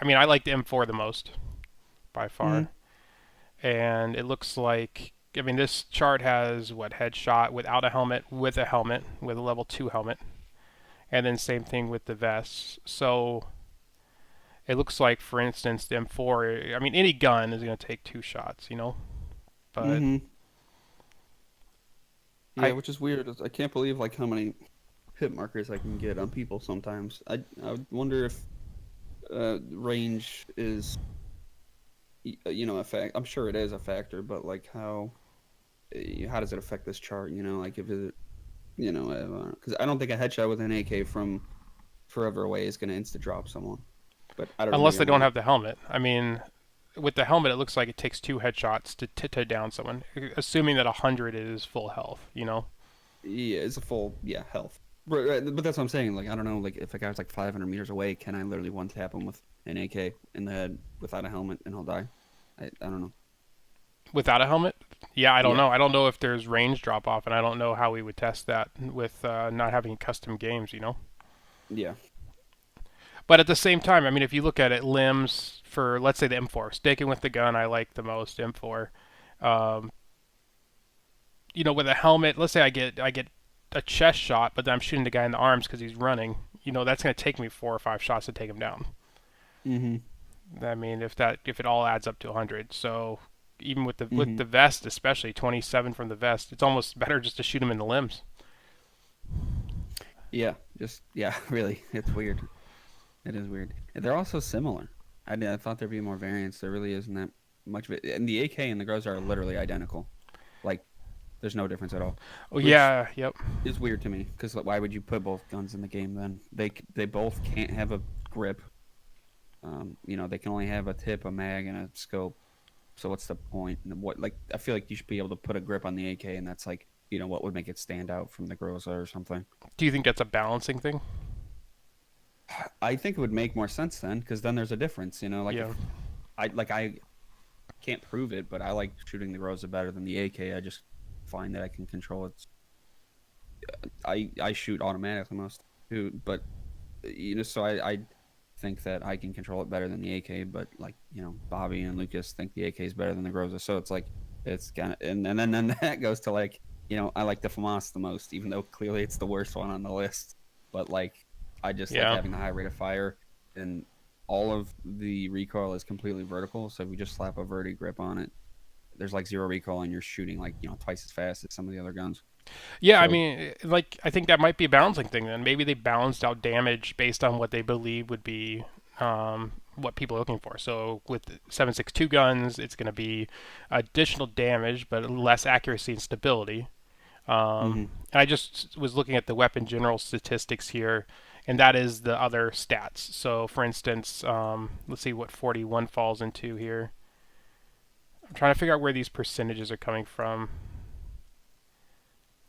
I mean, I like the M4 the most by Mm-hmm. far. And it looks like, I mean, this chart has what, headshot without a helmet, with a helmet, with a level 2 helmet, and then same thing with the vests. So it looks like, for instance, the M4, I mean, any gun is going to take 2 shots, But Mm-hmm. Yeah, I, which is weird. I can't believe like how many hit markers I can get on people sometimes. I would wonder if range is a fact. I'm sure it is a factor, but like how does it affect this chart? Like if it because I don't think a headshot with an AK from forever away is going to insta drop someone. But I don't know. unless Maybe they I'm don't wrong. have the helmet. I mean, with the helmet, it looks like it takes 2 headshots to down someone, assuming that 100 is full health. Yeah, it's a full health. But that's what I'm saying. Like I don't know. Like if a guy's like 500 meters away, can I literally one tap him with an AK in the head without a helmet and he'll die? I don't know. Without a helmet? Yeah, I don't Yeah. know. I don't know if there's range drop off, and I don't know how we would test that with not having custom games. Yeah. But at the same time, I mean, if you look at it, limbs for, let's say, the M4, sticking with the gun I like the most, M4. Um, with a helmet, let's say I get a chest shot, but then I'm shooting the guy in the arms because he's running. That's going to take me 4 or 5 shots to take him down. Mm-hmm. I mean, if it all adds up to 100, so even with the with Mm-hmm. the vest, especially 27 from the vest, it's almost better just to shoot him in the limbs. Yeah. Just really, it's weird. It is weird. They're also similar. I thought there'd be more variance. There really isn't that much of it. And the AK and the Groza are literally identical. Like there's no difference at all, Oh which yeah, yep. is weird to me because why would you put both guns in the game then? They both can't have a grip. They can only have a tip, a mag, and a scope. So what's the point? And what like I feel like you should be able to put a grip on the AK, and that's like what would make it stand out from the Groza or something. Do you think that's a balancing thing? I think it would make more sense then because then there's a difference. Like Yeah. if I can't prove it, but I like shooting the Groza better than the AK. I just find that I can control it. I shoot automatically most too, but so I think that I can control it better than the AK. But like Bobby and Lucas think the AK is better than the Groza, so it's like it's kind of and then that goes to like I like the FAMAS the most, even though clearly it's the worst one on the list. But like I just like Yeah. having the high rate of fire, and all of the recoil is completely vertical. So if you just slap a verti grip on it, there's like zero recoil, and you're shooting like twice as fast as some of the other guns. Yeah, I So mean, like, I think that might be a balancing thing then. Maybe they balanced out damage based on what they believe would be what people are looking for. So with 7.62 guns, it's going to be additional damage, but less accuracy and stability. hmm And I just was looking at the weapon general statistics here, and that is the other stats. So, for instance, let's see what 41 falls into here. I'm trying to figure out where these percentages are coming from.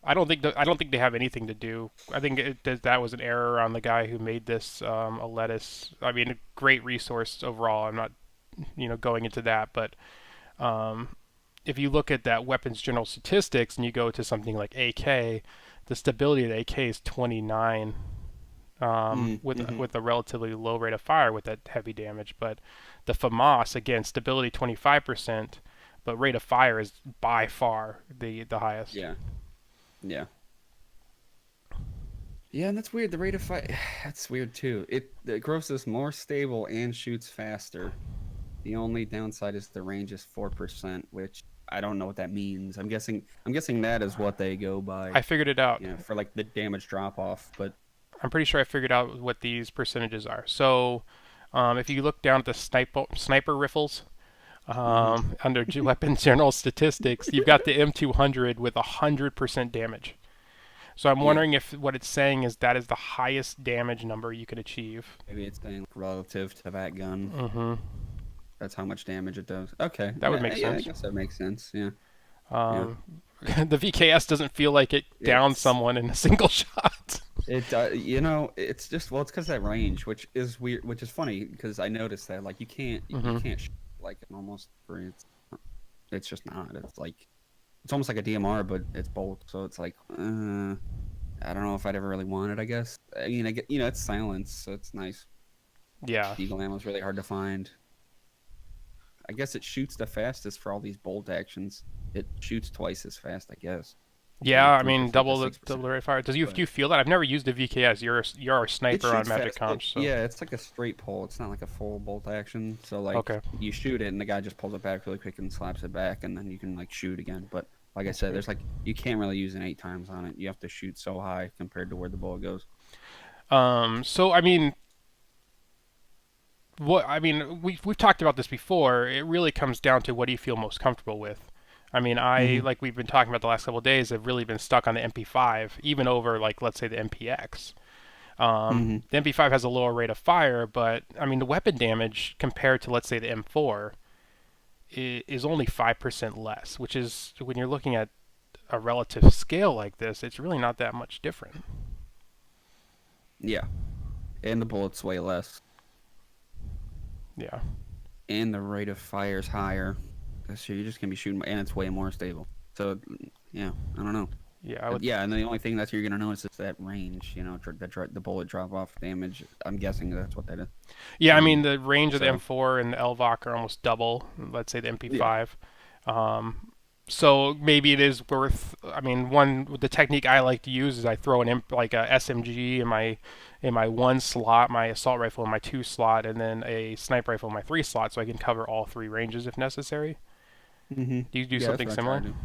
I don't think they have anything to do. I think that was an error on the guy who made this a lettuce. I mean, a great resource overall. I'm not going into that, but um, if you look at that weapons general statistics and you go to something like AK, the stability of the AK is 29 with Mm-hmm. with a relatively low rate of fire with that heavy damage. But the FAMAS, again, stability 25%, but rate of fire is by far the highest. Yeah. Yeah. Yeah, and that's weird. The rate of fire, that's weird too. The gross is more stable and shoots faster. The only downside is the range is 4%, which I don't know what that means. I'm guessing that is what they go by, I figured it out. for like the damage drop off. But I'm pretty sure I figured out what these percentages are. So, if you look down at the sniper rifles mhm. under weapon general statistics, you've got the M200 with 100% damage. So I'm Yeah, wondering if what it's saying is that is the highest damage number you can achieve. maybe it's saying like, relative to that gun. Hmm. That's how much damage it does. Okay, That would make yeah, I sense. guess that makes sense. Yeah, yeah. Um, the VKS doesn't feel like it downs It's someone in a single shot. it's just it's because that range, which is weird, which is funny because I noticed that like you Hmm. can't shoot like an almost free. It's just not. It's like it's almost like a DMR, but it's bolt. So it's like I don't know if I'd ever really want it. I guess. I mean, I get it's silence, so it's nice. Yeah. Eagle ammo is really hard to find. I guess it shoots the fastest for all these bolt actions. It shoots twice as fast, I guess. Yeah, Like I mean 3% to double 6%. the rate of fire. But Do you feel that? I've never used a VKS. You're a it sniper on shoots Magic fast. Conch, so Yeah, it's like a straight pull. It's not like a full bolt action. So like okay, you shoot it and the guy just pulls it back really quick and slaps it back, and then you can like shoot again. But like I that's said, great. there's like you can't really use an 8 times on it. You have to shoot so high compared to where the bullet goes. So I mean, we've talked about this before. It really comes down to what do you feel most comfortable with. I mean, Hmm. like we've been talking about the last couple of days, have really been stuck on the MP5, even over like let's say the MPX. Hmm. The MP5 has a lower rate of fire, but I mean the weapon damage compared to let's say the M4 is only 5% less, which is when you're looking at a relative scale like this, it's really not that much different. Yeah, and the bullets way less, Yeah. and the rate of fire is higher. So you're just gonna be shooting, and it's way more stable. So yeah, I don't know. Yeah, I But would. yeah, and the only thing that you're gonna notice is that range. You know, the bullet drop off damage. I'm guessing that's what that is. Yeah, I mean Um, the range of the so M4 and the LVOC are almost double. Let's say the yeah. MP5. Um, so maybe it is worth. I mean, the technique I like to use is I throw like a SMG in my one slot, my assault rifle in my two slot, and then a sniper rifle in my three slot, so I can cover all three ranges if necessary. Hmm. Do you do Yeah, that's something what I try to similar? do.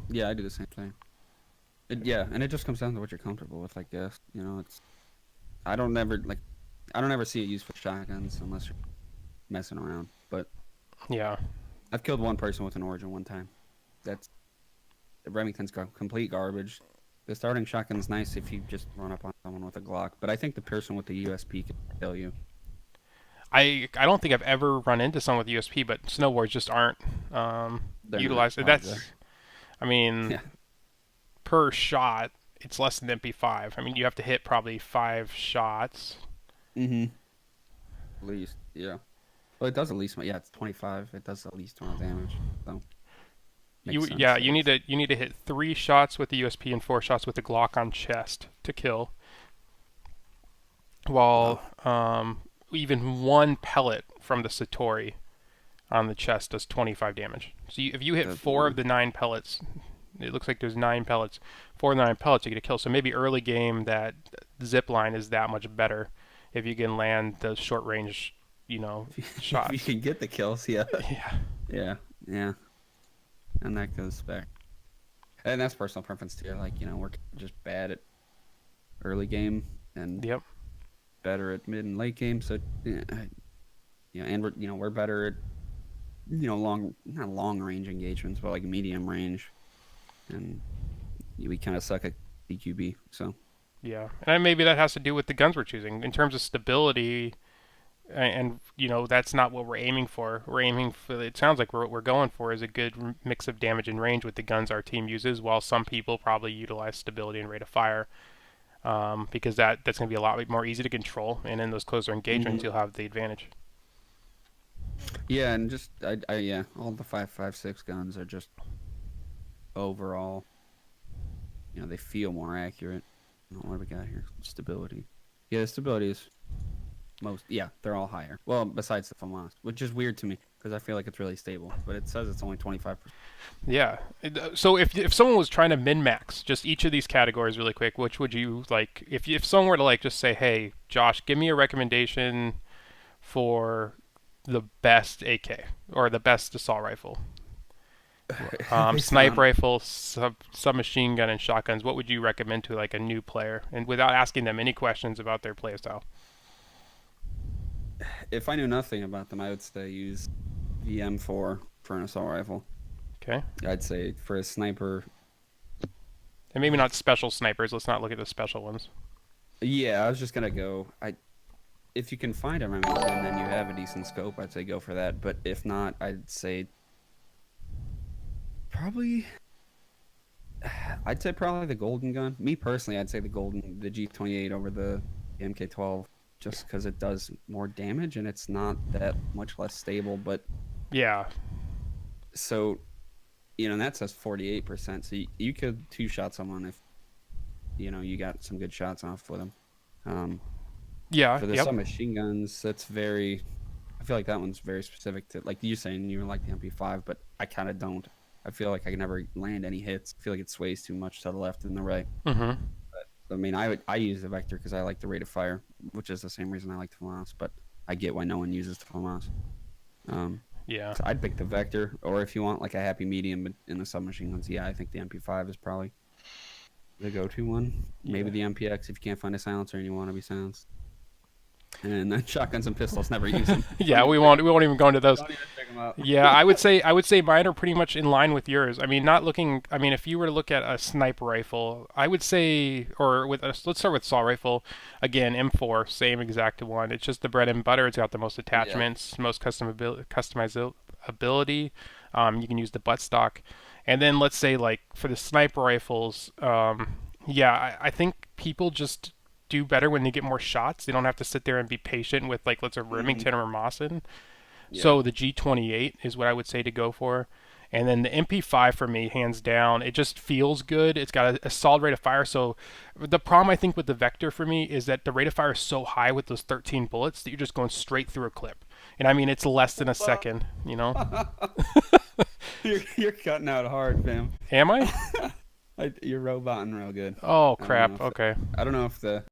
Yeah, I do the same thing. Yeah, and it just comes down to what you're comfortable with, I guess. You know, it's I don't never like I don't ever see it used for shotguns unless you're messing around. But Yeah. I've killed one person with an Origin one time. That's Remington's complete garbage. The starting shotgun's nice if you just run up on someone with a Glock, but I think the person with the USP can kill you. I don't think I've ever run into someone with USP, but snowboards just aren't They're not utilized. popular. I mean, Yeah. per shot, it's less than MP5. I mean, you have to hit probably 5 shots. Mm-hmm. At least, yeah. Well, it does at least, yeah, it's 25. It does at least 20 damage. So makes sense, Yeah, I guess. you need to hit 3 shots with the USP and 4 shots with the Glock on chest to kill. Wow. While even one pellet from the Satori on the chest does 25 damage. So if you hit Good 4 of the 9 pellets, it looks like there's 9 pellets. 4 of the 9 pellets you get a kill. So maybe early game that zip line is that much better if you can land those short range, you know, If you shots. can get the kills, yeah. Yeah. Yeah. Yeah. And that goes back. And that's personal preference too. Like, we're just bad at early game and Yep. better at mid and late game. So, yeah, and we're better at, not long range engagements, but like medium range. And we kind of suck at DQB. So, Yeah. And maybe that has to do with the guns we're choosing in terms of stability. And you know that's not what we're aiming for. We're aiming for. It sounds like what we're going for is a good mix of damage and range with the guns our team uses. While some people probably utilize stability and rate of fire, because that's going to be a lot more easy to control. And in those closer engagements, hmm. you'll have the advantage. Yeah. And just, yeah, all the 5.56 guns are just overall, they feel more accurate. What do we got here? Stability. Yeah, the stability is yeah, they're all higher. Well, besides the FAMAS, which is weird to me because I feel like it's really stable, but it says it's only 25%. Yeah. So if someone was trying to min max just each of these categories really quick, which would you like? If someone were to like just say, hey, Josh, give me a recommendation for the best AK or the best assault rifle, Based sniper on rifle, submachine gun, and shotguns. What would you recommend to like a new player, and without asking them any questions about their playstyle? if I knew nothing about them, I would say use VM4 for an assault rifle. Okay, I'd say for a sniper, and maybe not special snipers. Let's not look at the special ones. yeah, I was just gonna go. If you can find a Remington and you have a decent scope, I'd say go for that. But if not, I'd say probably probably the golden gun. Me personally, I'd say the G28 over the MK12, just because it does more damage and it's not that much less stable. But Yeah, so and that says 48%. So you could two shot someone if you got some good shots off with them. Um, Yeah. For the Yep. submachine guns, that's very. I feel like that one's very specific to like you saying you like the MP5, but I kind of don't. I feel like I can never land any hits. I feel like it sways too much to the left and the right. Mhm. I mean, I use the Vector because I like the rate of fire, which is the same reason I like the FAMAS. But I get why no one uses the FAMAS. Yeah. So I'd pick the Vector, or if you want like a happy medium in the submachine guns, yeah, I think the MP5 is probably the go-to one. Maybe Yeah. the MPX if you can't find a silencer and you want to be silenced. And then shotguns and pistols, never use them. Yeah. We won't even go into those. Don't even check them out. Yeah, I would say mine are pretty much in line with yours. I mean, not looking. I mean, if you were to look at a sniper rifle, I would say, or with a, let's start with assault rifle. Again, M4, same exact one. It's just the bread and butter. It's got the most Yeah. attachments, most customizability. You can use the buttstock, and then let's say like for the sniper rifles, yeah, I think people just do better when they get more shots. They don't have to sit there and be patient with like let's say Mhm. Remington or Mawson. Yeah. So the G28 is what I would say to go for. And then the MP5 for me, hands down, it just feels good. It's got a solid rate of fire. So the problem I think with the Vector for me is that the rate of fire is so high with those 13 bullets that you're just going straight through a clip. And I mean, it's less than a second, you know? You're cutting out hard, fam. Am I? You're roboting real good. Oh, I don't know crap. if Okay. I don't know if the